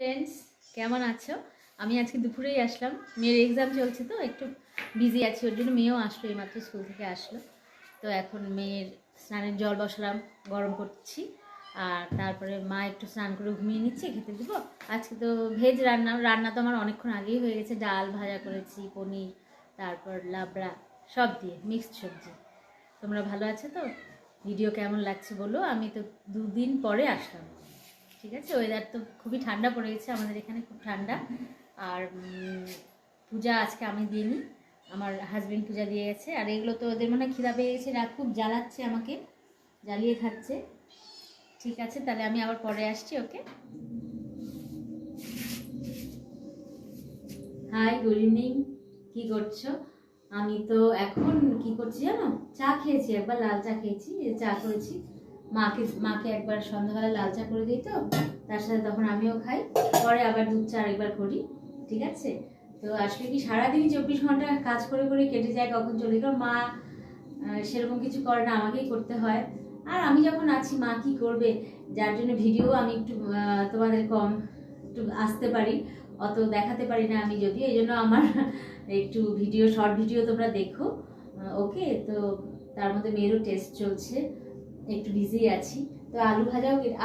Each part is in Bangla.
ফ্রেন্ডস, কেমন আছো? আমি আজকে দুপুরেই আসলাম। মেয়ের এক্সাম চলছে তো একটু বিজি আছি, ওর জন্য মেয়েও আসলো, এইমাত্র স্কুল থেকে আসলো। তো এখন মেয়ের স্নানের জল বসালাম, গরম করছি। আর তারপরে মা একটু স্নান করে ঘুমিয়ে নিচ্ছে, খেতে দিব। আজকে তো ভেজ রান্না রান্না তো আমার অনেকক্ষণ আগেই হয়ে গেছে। ডাল ভাজা করেছি, পনির, তারপর লাবড়া, সব দিয়ে মিক্সড সবজি। তোমরা ভালো আছো তো? ভিডিও কেমন লাগছে বলো। আমি তো 2 দিন পরে আসলাম। ঠিক আছে, ওয়েদার তো খুবই ঠান্ডা পড়ে গেছে, আমাদের এখানে খুব ঠান্ডা। আর পূজা আজকে আমি দিইনি, আমার হাজবেন্ড পূজা দিয়ে গেছে। আর এগুলো তো ওদের মনে হয় খিদা পেয়ে গেছে, এরা খুব জ্বালাচ্ছে আমাকে, জ্বালিয়ে খাচ্ছে। ঠিক আছে, তাহলে আমি আবার পরে আসছি। ওকে, হাই, গুড ইভিনিং। কি করছো? আমি তো এখন কি করছি জানো, চা খেয়েছি, একবার লাল চা খেয়েছি, চা করেছি। মাকে একবার সন্ধ্যাবেলা লাল চা করে দিই, তো তার সাথে তখন আমিও খাই। পরে আবার দুধ চা একবার করি। ঠিক আছে, তো আসলে কি সারাদিনই 24 ঘন্টা কাজ করে করে কেটে যায়, কখন চলে গেল। মা সেরকম কিছু করে না, আমাকেই করতে হয়। আর আমি যখন আছি, মা কি করবে, যার জন্য ভিডিও আমি একটু তোমাদের কম একটু আসতে পারি, অত দেখাতে পারি না আমি, যদিও এই জন্য আমার একটু ভিডিও, শর্ট ভিডিও তোমরা দেখো। ওকে, তো তার মধ্যে মেয়েরও টেস্ট চলছে, একটু বিজি আছি। তো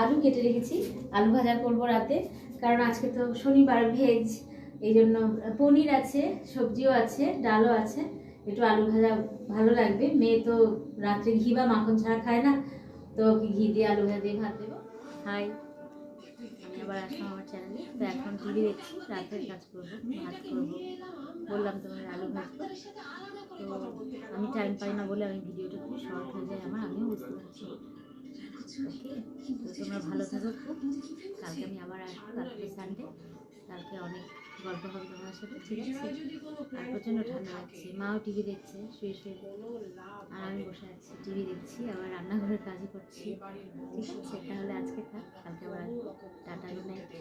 আলু কেটে রেখেছি, আলু ভাজা করবো রাতে, কারণ আজকে তো শনিবার, ভেজ। এই জন্য পনির আছে, সবজিও আছে, ডালও আছে। একটু আলু ভাজা ভালো লাগবে। মেয়ে তো রাত্রে ঘি বা মাখন ছাড়া খায় না, তো ওকে ঘি দিয়ে আলু ভাজা দিয়ে ভাত দেবো। হাই, আমি আবার আসলাম আমার চ্যানেলে। তো এখন টিভি দেখছি, রাতের কাজ করবো, ভাত করবো, বললাম তোমার আলু ভাজবো। তো আমি টাইম পাই না বলে আমি ভিডিওটা খুব শর্ট হয়ে যায় আমার, আমিও বুঝতে পারছি। ওকে, তো তোমরা ভালো থাকো খুব। কালকে আমি আবার আসবো, কালকে সানডে, কালকে অনেক গল্প হবে তোমার সাথে। ঠিক আছে, আর প্রচণ্ড ঠান্ডা লাগছে, মাও টিভি দেখছে শুয়ে শুয়ে, আর আমি বসে আছি টিভি দেখছি, আবার রান্নাঘরের কাজই করছি। ঠিক আছে, তাহলে আজকে থাক, কালকে আবার আসবো। Tata, good night.